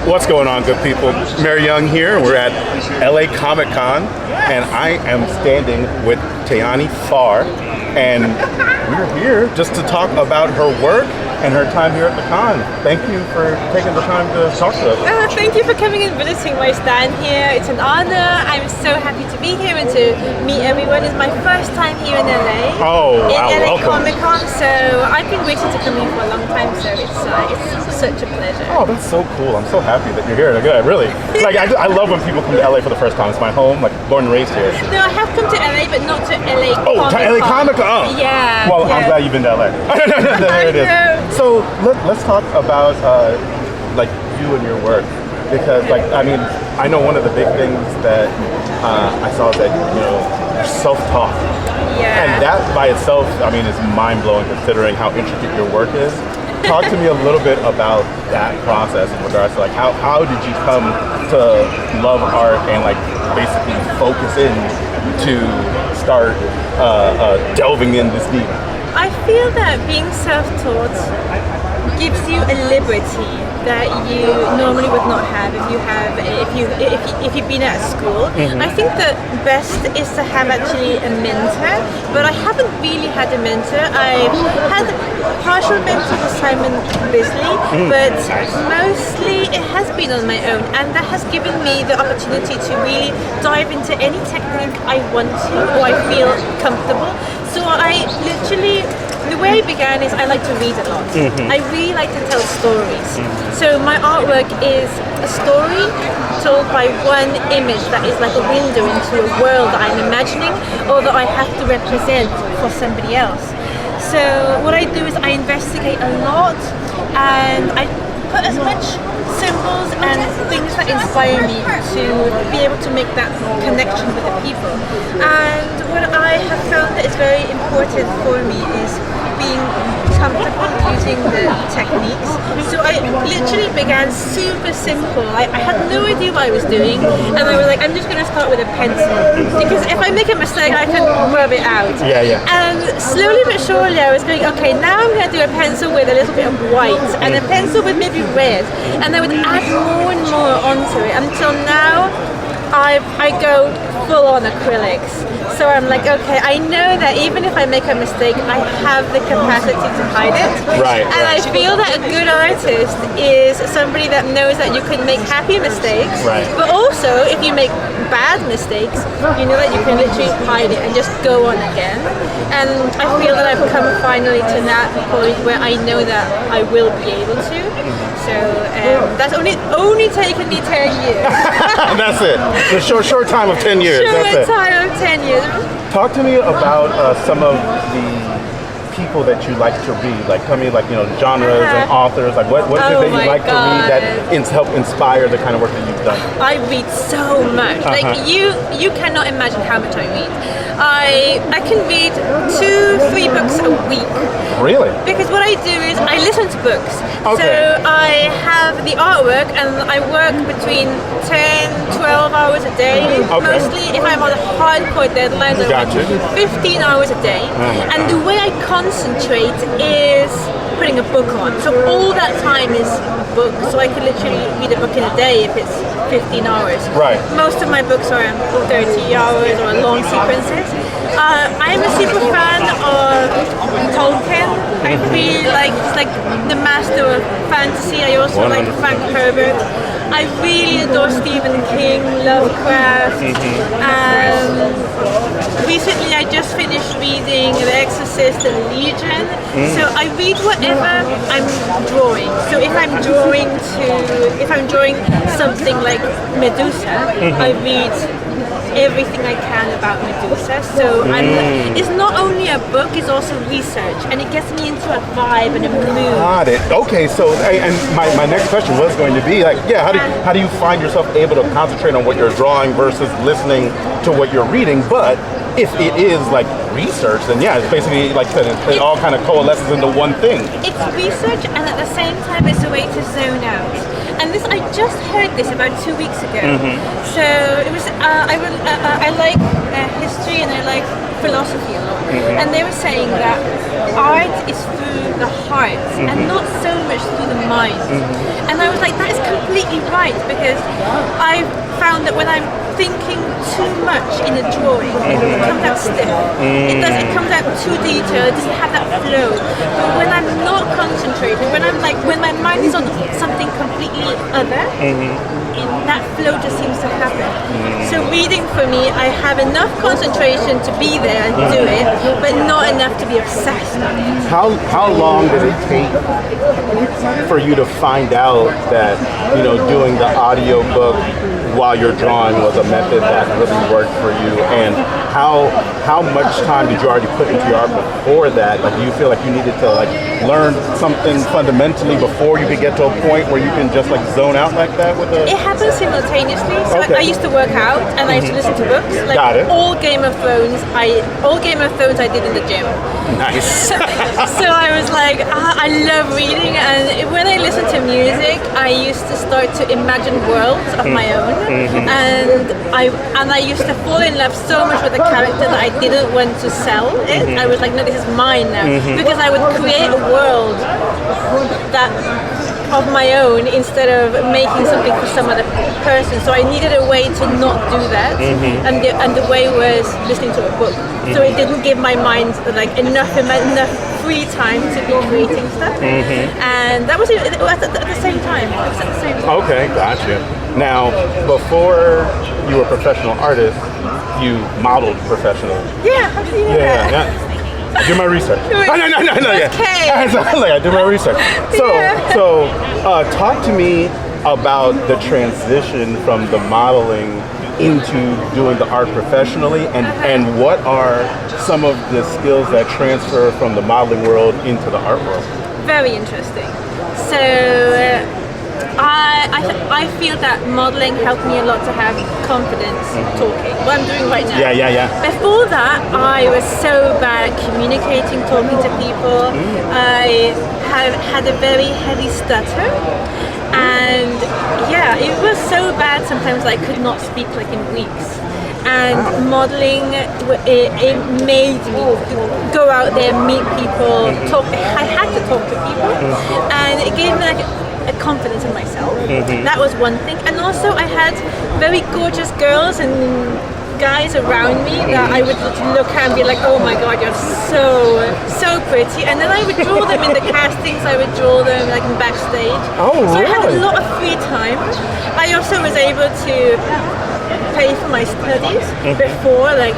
What's going on, good people? Mayor Young here. We're at LA Comic Con, and I am standing with Tehani Farr, and we're here just to talk about her work and her time here at the con. Thank you for taking the time to talk to us. Thank you for coming and visiting my stand here. It's an honor. I'm so happy to be here and to meet everyone. It's my first time here in LA. Oh, wow, in LA welcome. Comic Con, so I've been waiting to come here for a long time, so it's such a pleasure. Oh, that's so cool. I'm so happy that you're here. Like, really. Like, I love when people come to LA for the first time. It's my home, like, born and raised here. No, I have come to LA, but not to LA Oh, Comic to LA Comic Con. Oh. Yeah. Well, yeah. I'm glad you've been to LA. There it is. So let's talk about like you and your work, because like I mean I know one of the big things that I saw is that you're self-taught, and that by itself I mean is mind-blowing considering how intricate your work is. Talk to me a little bit about that process in regards to like how did you come to love art and like basically focus in to start delving in this deep. I feel that being self-taught gives you a liberty that you normally would not have if you've been at school. I think the best is to have actually a mentor, but I haven't really had a mentor. I've had partial mentors with Simon Bisley, but mostly it has been on my own, and that has given me the opportunity to really dive into any technique I want to or I feel comfortable. So the way I began is I like to read a lot. I really like to tell stories. So my artwork is a story told by one image that is like a window into a world that I'm imagining or that I have to represent for somebody else. So what I do is I investigate a lot and I put as much symbols and things that inspire me to be able to make that connection with the people. And what I have found that is very important for me is being comfortable using the techniques. So I literally began super simple. I had no idea what I was doing, and I was like, I'm just going to start with a pencil, because if I make a mistake I can rub it out. And slowly but surely I was going, okay, now I'm going to do a pencil with a little bit of white and a pencil with maybe red, and I would add more and more onto it until now I go full on acrylics. So I'm like, okay, I know that even if I make a mistake, I have the capacity to hide it. And I feel that a good artist is somebody that knows that you can make happy mistakes, but also if you make bad mistakes, you know that you can literally hide it and just go on again. And I feel that I've come finally to that point where I know that I will be able to. So that's only taken me 10 years. That's it. The short time of 10 years. Short time of 10 years. Talk to me about some of the people that you like to read. Like, tell me, like, genres and authors. Like, what is it that you like to read that help inspire the kind of work that you've done? I read so much. Like, you cannot imagine how much I read. I can read 2-3 books a week. Really? Because what I do is I listen to books. Okay. So I have the artwork and I work between 10, 12 hours a day. Mostly if I'm on hardcore deadlines, I work 15 hours a day. And the way I concentrate is putting a book on. So all that time is a book. So I can literally read a book in a day if it's 15 hours. Most of my books are 30 hours or long sequences. I'm a super fan of Tolkien. I really he's like the master of fantasy. I also like Frank Herbert. I really adore Stephen King, Lovecraft. Recently I just finished reading The Exorcist and Legion. So I read whatever I'm drawing. So if I'm drawing something like Medusa, I read everything I can about Medusa. So it's not only a book, it's also research, and it gets me into a vibe and a mood. Got it. Okay, so and my next question was going to be like, how do you find yourself able to concentrate on what you're drawing versus listening to what you're reading? But if it is like research, then it's basically like it all kind of coalesces into one thing. It's research, and at the same time it's a way to zone out. And I just heard this about 2 weeks ago. So it was I like history and I like philosophy a lot, and they were saying that art is through the heart and not so much through the mind. And I was like, that is completely right, because I've found that when I'm thinking too much in a drawing, it comes out stiff. It comes out too detailed. It doesn't have that flow. But when I'm not concentrating, when my mind is on something completely other, that flow just seems to happen. So reading for me, I have enough concentration to be there and do it, but not enough to be obsessed on it. How long did it take for you to find out that, you know, doing the audio book while you're drawing was a method that really worked for you? And how much time did you already put into your art before that? Like, do you feel like you needed to like learn something fundamentally before you could get to a point where you can just like zone out like that with a... It happens simultaneously. So Okay. I used to work out and I used to listen to books. Like Got it. all Game of Thrones I did in the gym. Nice. So I was like, I love reading, and when I listen to music, I used to start to imagine worlds of my own, and I used to fall in love so much with the character that I didn't want to sell it. I was like, no, this is mine now, because I would create a world that of my own instead of making something for some other person. So I needed a way to not do that, and the way was listening to a book. So it didn't give my mind like enough free time to be creating stuff. And that was at the same time. It was at the same time. Okay, gotcha. Now, before you were a professional artist, you modeled professionally. Yeah, how did you know that? Yeah. I did my research. No. Okay. I did my research. So, talk to me about the transition from the modeling into doing the art professionally, and what are some of the skills that transfer from the modeling world into the art world? Very interesting. So I feel that modeling helped me a lot to have confidence talking. What I'm doing right now. Yeah. Before that, I was so bad at communicating, talking to people. I had a very heavy stutter. And yeah, it was so bad sometimes I could not speak like in weeks. And modeling, it made me go out there, meet people, talk. I had to talk to people, and it gave me like a confidence in myself. That was one thing. And also I had very gorgeous girls and guys around me that I would look at and be like, oh my god, you're so pretty. And then I would draw them in the castings, I would draw them like in backstage. Oh, so really? I had a lot of free time. I also was able to pay for my studies before, like,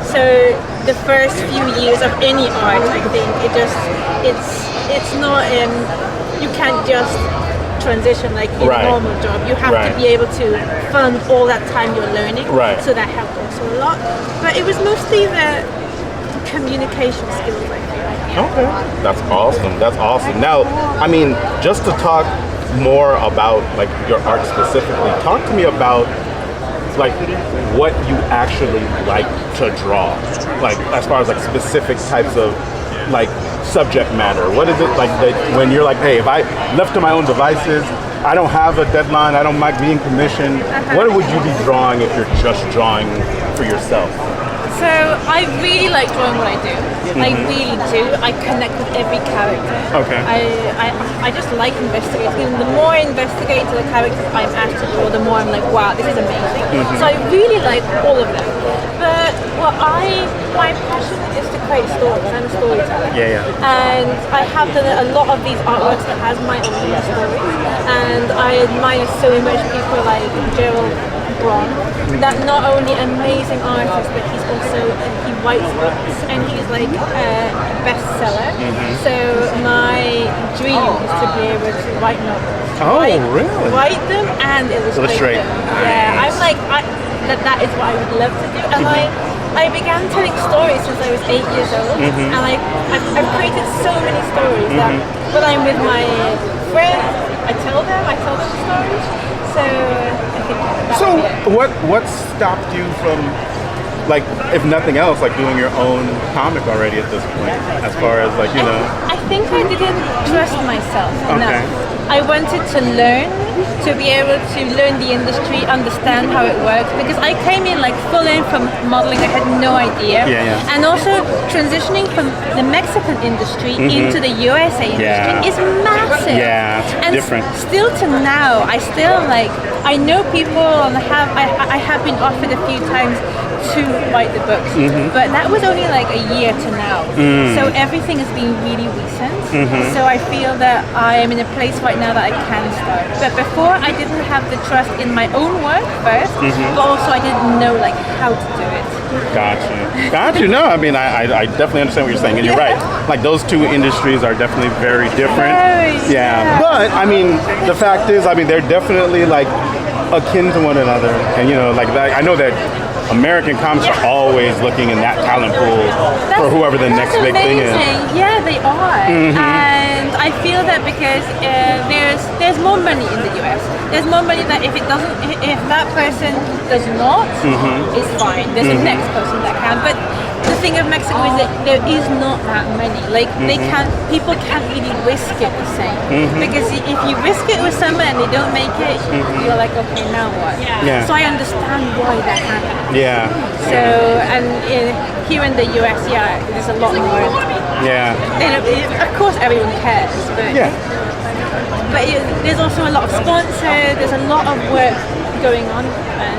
so the first few years of any art, I think it's not you can't just transition like in a normal job. You have to be able to fund all that time you're learning. So that helped also a lot. But it was mostly the communication skills, I think. Okay. That's awesome. Now, I mean, just to talk more about like your art specifically, talk to me about like what you actually like to draw, like as far as like specific types of like subject matter. What is it like that when you're like, hey, if I left to my own devices, I don't have a deadline, I don't like being commissioned, what would you be drawing if you're just drawing for yourself? So I really like drawing what I do. I really do. I connect with every character. Okay. I just like investigating. And the more I investigate the characters I'm asked to draw, the more I'm like, wow, this is amazing. So I really like all of them. But my passion is to create stories. I'm a storyteller. Yeah. And I have done a lot of these artworks that has my own stories. And I admire so much people like Gerald Braun, that not only amazing artist, but he's also he writes books and he's like a bestseller. So my dream is to be able to write novels. Really? Write them and illustrate them. Yeah, I'm like that is what I would love to do. And I began telling stories since I was 8 years old, and I've created so many stories that when I'm with my friends, I tell them the stories. So I think what stopped you from, like, if nothing else, like doing your own comic already at this point, as far as like, you know? I think I didn't trust myself enough. I wanted to learn to be able to learn the industry, understand how it works, because I came in like full in from modeling, I had no idea. And also transitioning from the Mexican industry into the USA industry is massive. It's and different. Still to now, I know people and I have been offered a few times to write the books, but that was only like a year to now. So everything has been really recent. So I feel that I am in a place right now that I can start. But before, I didn't have the trust in my own work first, but also I didn't know like how to do it. Gotcha. No, I mean, I definitely understand what you're saying, and you're right. Like those two industries are definitely very different. But I mean, the fact is, I mean, they're definitely like akin to one another, and like that. I know that American comics are always looking in that talent pool for whoever the next big thing is. Yeah, they are, and I feel that because there's more money in the US. There's more money that if that person does not, it's fine. There's a next person that can, but. The thing of Mexico is that there is not that many. Like people can't really risk it the same. Because if you risk it with someone and they don't make it, you're like, okay, now what? So I understand why that happens. So and here in the US, there's a lot more. Of course, everyone cares, but there's also a lot of sponsors. There's a lot of work going on, and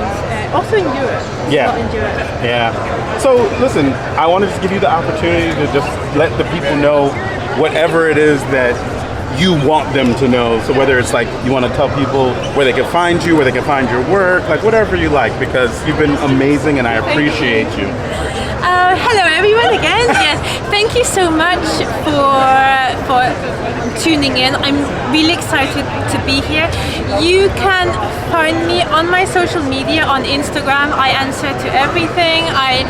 also in Europe. A lot in Europe. So listen, I want to just give you the opportunity to just let the people know whatever it is that you want them to know. So whether it's like you want to tell people where they can find you, where they can find your work, like whatever you like, because you've been amazing and I appreciate you. Hello everyone again. Yes, thank you so much for tuning in. I'm really excited to be here. You can find me on my social media on Instagram. I answer to everything. I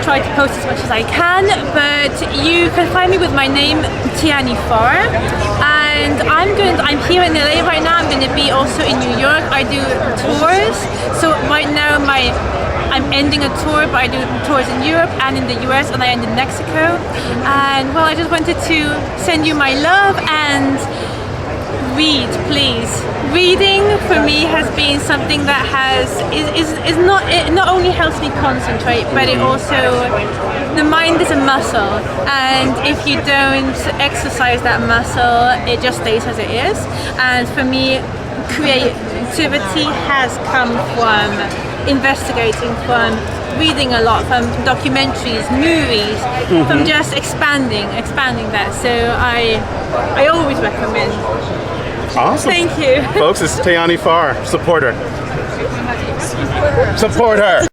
try to post as much as I can, but you can find me with my name, Tehani Farr. And I'm here in LA right now. I'm going to be also in New York. I do tours. So right now I'm ending a tour, but I do tours in Europe and in the US, and I end in Mexico. And well, I just wanted to send you my love and read, please. Reading for me has been something that not only helps me concentrate, but it also, the mind is a muscle, and if you don't exercise that muscle, it just stays as it is. And for me, creativity has come from investigating, from reading a lot, from documentaries, movies, from just expanding that. So I always recommend. Awesome. Thank you. Folks, it's Tehani Farr. Support her. Support her.